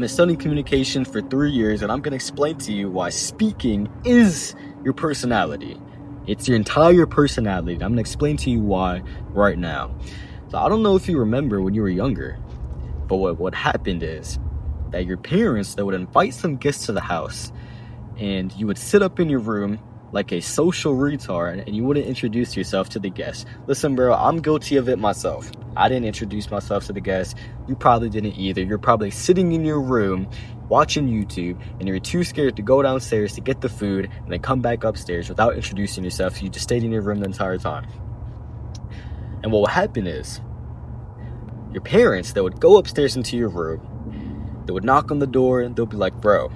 been studying communication for 3 years, and I'm going to explain to you why speaking is your personality. It's your entire personality. I'm going to explain to you why right now. So I don't know if you remember when you were younger, but what happened is that your parents, they would invite some guests to the house, and you would sit up in your room like a social retard, and you wouldn't introduce yourself to the guests. Listen, bro, I'm guilty of it myself. I didn't introduce myself to the guests. You probably didn't either. You're probably sitting in your room watching YouTube, and you're too scared to go downstairs to get the food and then come back upstairs without introducing yourself. So you just stayed in your room the entire time. And what would happen is your parents, they would go upstairs into your room. They would knock on the door, and they'll be like, bro,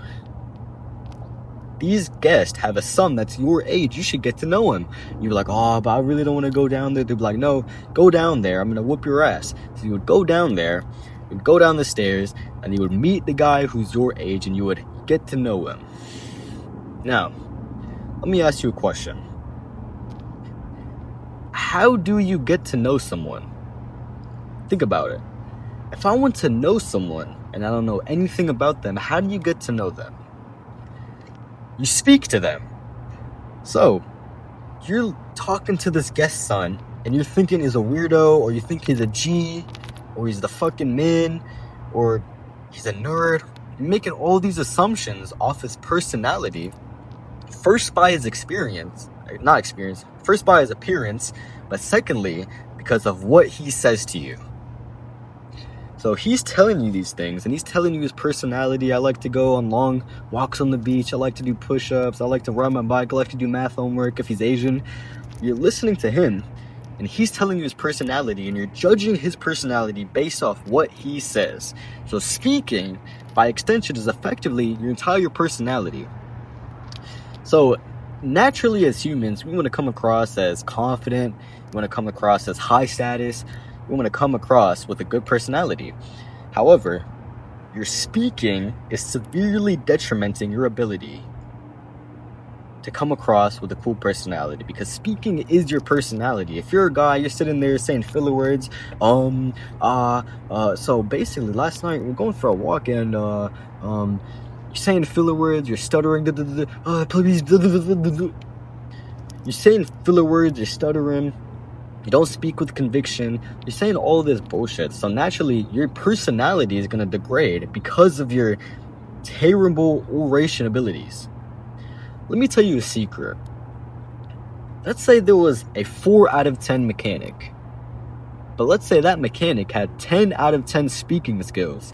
these guests have a son that's your age. You should get to know him. You're like, oh, but I really don't want to go down there. They'd be like, no, go down there. I'm going to whoop your ass. So you would go down there, you'd go down the stairs, and you would meet the guy who's your age, and you would get to know him. Now, let me ask you a question. How do you get to know someone? Think about it. If I want to know someone, and I don't know anything about them, how do you get to know them? You speak to them. So, you're talking to this guest son, and you're thinking he's a weirdo, or you think he's a G, or he's the fucking man, or he's a nerd. You're making all these assumptions off his personality, first by his first by his appearance, but secondly, because of what he says to you. So he's telling you these things, and he's telling you his personality. I like to go on long walks on the beach. I like to do push-ups. I like to ride my bike. I like to do math homework if he's Asian. You're listening to him, and he's telling you his personality, and you're judging his personality based off what he says. So speaking, by extension, is effectively your entire personality. So naturally, as humans, we want to come across as confident. We want to come across as high status. We want to come across with a good personality. However, your speaking is severely detrimenting your ability to come across with a cool personality, because speaking is your personality. If you're a guy, you're sitting there saying filler words, so basically last night we're going for a walk, and you're saying filler words, you're stuttering, please, you're saying filler words, you're stuttering, you don't speak with conviction, you're saying all this bullshit. So naturally, your personality is going to degrade because of your terrible oration abilities. Let me tell you a secret. Let's say there was a 4 out of 10 mechanic, but let's say that mechanic had 10 out of 10 speaking skills.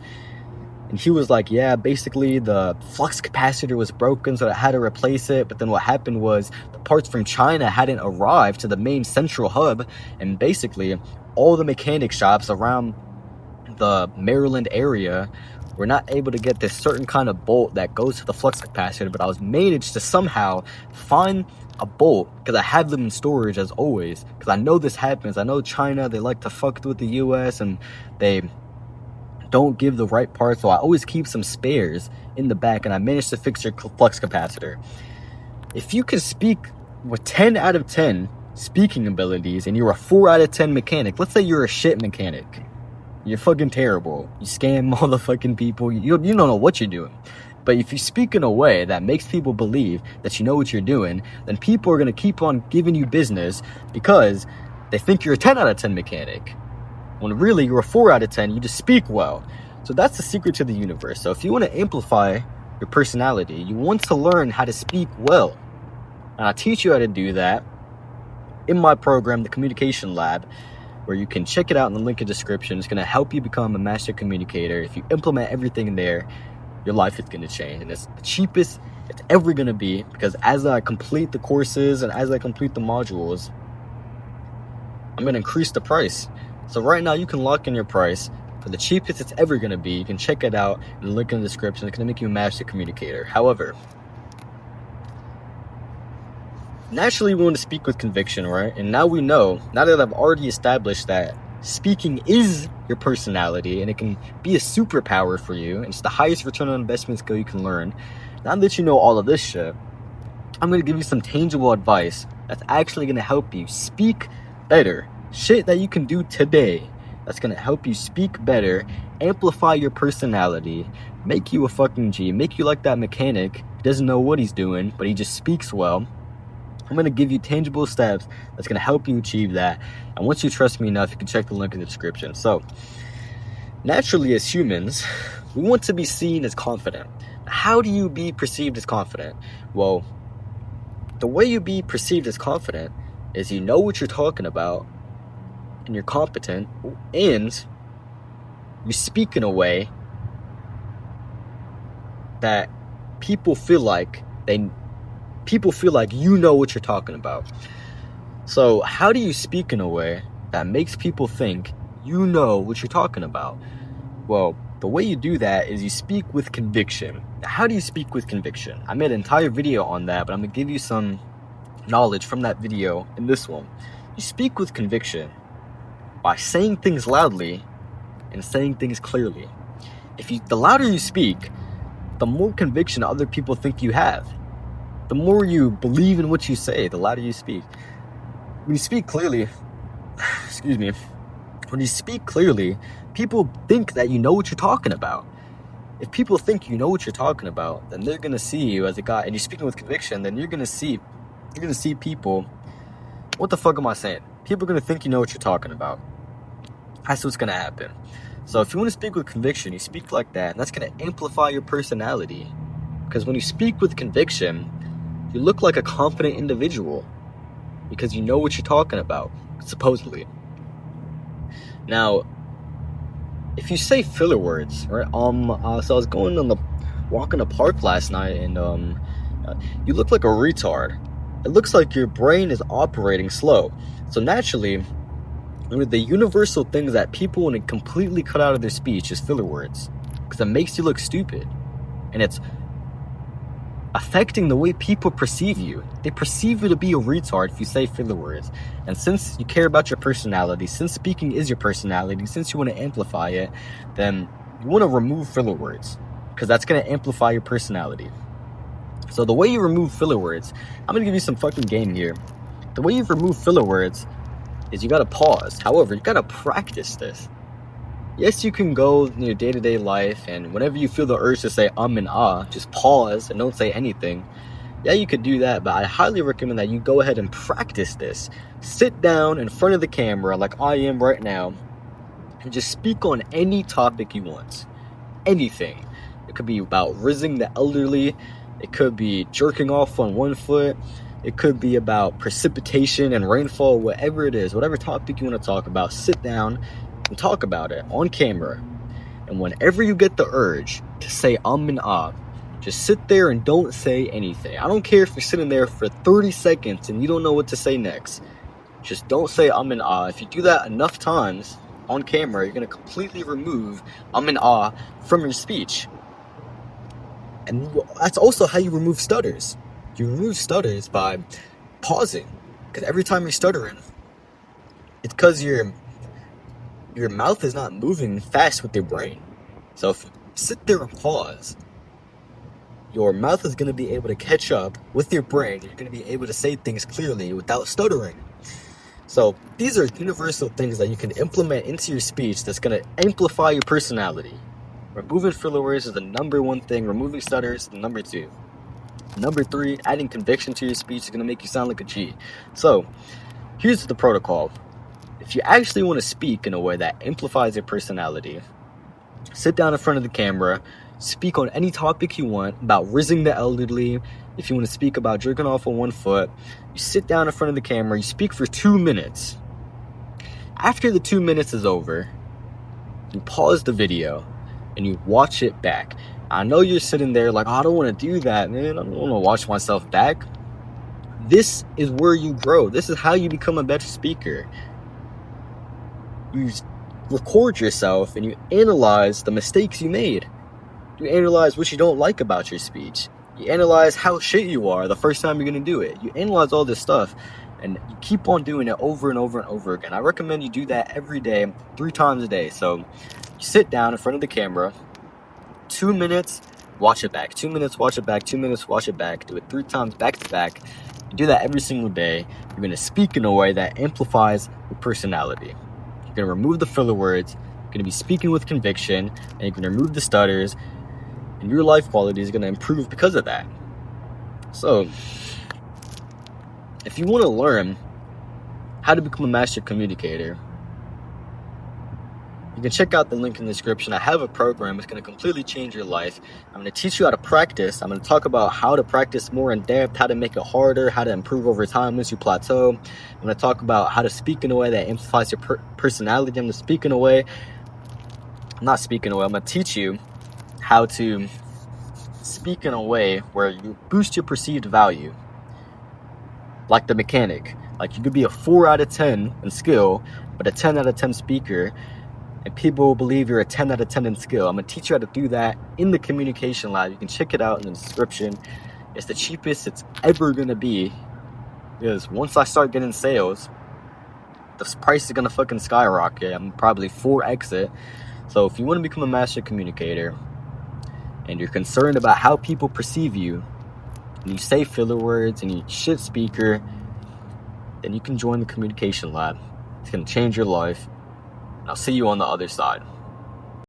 And he was like, yeah, basically the flux capacitor was broken, so I had to replace it. But then what happened was the parts from China hadn't arrived to the main central hub. And basically all the mechanic shops around the Maryland area were not able to get this certain kind of bolt that goes to the flux capacitor. But I was managed to somehow find a bolt, because I have them in storage as always. Because I know this happens. I know China, they like to fuck with the US, and they don't give the right parts, so I always keep some spares in the back, and I managed to fix your flux capacitor. If you can speak with 10 out of 10 speaking abilities, and you're a 4 out of 10 mechanic, let's say you're a shit mechanic, you're fucking terrible, you scam all the fucking people, you don't know what you're doing, but if you speak in a way that makes people believe that you know what you're doing, then people are going to keep on giving you business because they think you're a 10 out of 10 mechanic. When really you're a 4 out of 10, you just speak well. So that's the secret to the universe. So if you want to amplify your personality, you want to learn how to speak well. And I teach you how to do that in my program, the Communication Lab, where you can check it out in the link in the description. It's going to help you become a master communicator. If you implement everything in there, your life is going to change. And it's the cheapest it's ever going to be, because as I complete the courses and as I complete the modules, I'm going to increase the price. So right now you can lock in your price for the cheapest it's ever going to be. You can check it out in the link in the description. It's going to make you a master communicator. However, naturally we want to speak with conviction, right? And now we know, now that I've already established that speaking is your personality and it can be a superpower for you, and it's the highest return on investment skill you can learn. Now that you know all of this shit, I'm going to give you some tangible advice that's actually going to help you speak better. Shit that you can do today that's going to help you speak better, amplify your personality, make you a fucking G, make you like that mechanic who doesn't know what he's doing, but he just speaks well. I'm going to give you tangible steps that's going to help you achieve that. And once you trust me enough, you can check the link in the description. So, naturally as humans, we want to be seen as confident. How do you be perceived as confident? Well, the way you be perceived as confident is you know what you're talking about, and you're competent, and you speak in a way that people feel like you know what you're talking about. So how do you speak in a way that makes people think you know what you're talking about? Well, the way you do that is you speak with conviction. Now, how do you speak with conviction? I made an entire video on that, but I'm going to give you some knowledge from that video in this one. You speak with conviction by saying things loudly and saying things clearly. The louder you speak, the more conviction other people think you have. The more you believe in what you say, the louder you speak. When you speak clearly, when you speak clearly, people think that you know what you're talking about. If people think you know what you're talking about, then they're gonna see you as a guy, and you're speaking with conviction, then you're gonna see people. What the fuck am I saying? People are gonna think you know what you're talking about. That's what's gonna happen. So if you want to speak with conviction, you speak like that, and that's gonna amplify your personality. Because when you speak with conviction, you look like a confident individual because you know what you're talking about, supposedly. Now, if you say filler words, right? So I was going on the walk in the park last night, and you look like a retard. It looks like your brain is operating slow. So naturally, one of the universal things that people want to completely cut out of their speech is filler words, because it makes you look stupid, and it's affecting the way people perceive you. They perceive you to be a retard if you say filler words. And since you care about your personality, since speaking is your personality, since you want to amplify it, then you want to remove filler words, because that's going to amplify your personality. So the way you remove filler words, I'm going to give you some fucking game here. The way you remove filler words is you got to pause. However, you got to practice this. Yes, you can go in your day-to-day life, and whenever you feel the urge to say and ah, just pause and don't say anything. Yeah, you could do that, but I highly recommend that you go ahead and practice this. Sit down in front of the camera like I am right now, and just speak on any topic you want. Anything. It could be about rizzing the elderly. It could be jerking off on one foot. It could be about precipitation and rainfall, whatever it is. Whatever topic you want to talk about, sit down and talk about it on camera. And whenever you get the urge to say and ah, just sit there and don't say anything. I don't care if you're sitting there for 30 seconds and you don't know what to say next. Just don't say and ah. If you do that enough times on camera, you're going to completely remove and ah from your speech. And that's also how you remove stutters. You remove stutters by pausing. Because every time you're stuttering, it's because your mouth is not moving fast with your brain. So if you sit there and pause, your mouth is going to be able to catch up with your brain. You're going to be able to say things clearly without stuttering. So these are universal things that you can implement into your speech that's going to amplify your personality. Removing filler words is the number one thing. Removing stutters is the number two. Number three, adding conviction to your speech is going to make you sound like a G. So here's the protocol. If you actually want to speak in a way that amplifies your personality, sit down in front of the camera, speak on any topic you want about rizzing the elderly. If you want to speak about jerking off on one foot, you sit down in front of the camera, you speak for 2 minutes. After the 2 minutes is over, you pause the video and you watch it back. I know you're sitting there like, oh, I don't want to do that, man. I don't want to watch myself back. This is where you grow. This is how you become a better speaker. You record yourself and you analyze the mistakes you made. You analyze what you don't like about your speech. You analyze how shit you are the first time you're going to do it. You analyze all this stuff and you keep on doing it over and over and over again. I recommend you do that every day, 3 times a day. So you sit down in front of the camera, 2 minutes, watch it back. 2 minutes, watch it back. 2 minutes, watch it back. Do it 3 times back to back. You do that every single day. You're going to speak in a way that amplifies your personality. You're going to remove the filler words, you're going to be speaking with conviction, and you're going to remove the stutters, and your life quality is going to improve because of that. So, if you want to learn how to become a master communicator, you can check out the link in the description. I have a program. It's going to completely change your life. I'm going to teach you how to practice. I'm going to talk about how to practice more in depth, how to make it harder, how to improve over time once you plateau. I'm going to talk about how to speak in a way that amplifies your personality. I'm going to speak in a way, I'm going to teach you how to speak in a way where you boost your perceived value. Like the mechanic. Like you could be a 4 out of 10 in skill, but a 10 out of 10 speaker, and people will believe you're a 10 out of 10 in skill. I'm going to teach you how to do that in the communication lab. You can check it out in the description. It's the cheapest it's ever going to be, because once I start getting sales, the price is going to fucking skyrocket. I'm probably 4x it. So if you want to become a master communicator and you're concerned about how people perceive you, and you say filler words and you shit speaker, then you can join the communication lab. It's going to change your life. I'll see you on the other side.